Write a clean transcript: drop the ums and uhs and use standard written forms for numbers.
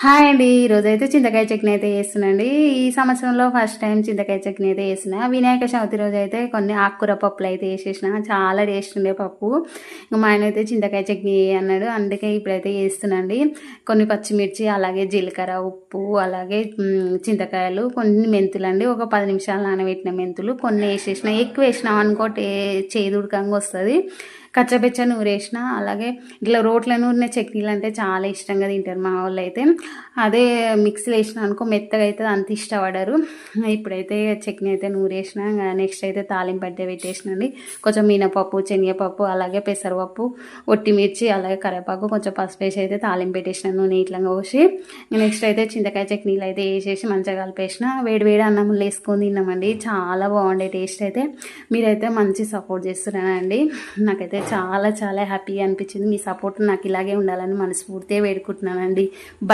Hi అండి. ఈరోజైతే చింతకాయ చట్నీ అయితే చేస్తున్నాండి. ఈ సంవత్సరంలో ఫస్ట్ టైం చింతకాయ చట్నీ అయితే చేసిన. వినాయక చవితి రోజు అయితే కొన్ని ఆకుకూర పప్పులు అయితే వేసేసిన. చాలా టేస్ట్ ఉండే పప్పు. మా ఆయన అయితే చింతకాయ చట్నీ అన్నాడు. అందుకే ఇప్పుడైతే చేస్తున్నాండి. కొన్ని పచ్చిమిర్చి, అలాగే జీలకర్ర, ఉప్పు, అలాగే చింతకాయలు, కొన్ని మెంతులు అండి. ఒక 10 నిమిషాలు నానబెట్టిన మెంతులు కొన్ని వేసేసిన. ఎక్కువ వేసినాం అనుకో చేదు ఉడకంగా వస్తుంది. కచ్చబెచ్చ నూరేసిన. అలాగే ఇట్లా రోట్ల నూరిన చట్నీలు అంటే చాలా ఇష్టంగా తింటారు మా వాళ్ళు అయితే. అదే మిక్సీలో వేసిన అనుకో మెత్తగా అవుతుంది, అంత ఇష్టపడరు. ఇప్పుడైతే చట్నీ అయితే నూరేసిన. నెక్స్ట్ అయితే తాలింపు అయితే పెట్టేసినండి. కొంచెం మినపప్పు, శనగపప్పు, అలాగే పెసరపప్పు, ఒట్టిమిర్చి, అలాగే కరివేపాకు, కొంచెం పసుపు వేసి అయితే తాలింపు పెట్టేసిన నూనె ఇట్లా పోసి. నెక్స్ట్ అయితే చింతకాయ చట్నీలు అయితే వేసేసి మంచిగా కలిపేసిన. వేడి వేడి అన్నంలో వేసుకొని తిన్నామండి. చాలా బాగుండే టేస్ట్ అయితే. మీరైతే మంచి సపోర్ట్ చేస్తున్నారండి. నాకైతే చాలా చాలా హ్యాపీగా అనిపించింది. మీ సపోర్ట్ నాకు ఇలాగే ఉండాలని మనస్ఫూర్తిగా వేడుకుంటున్నానండి.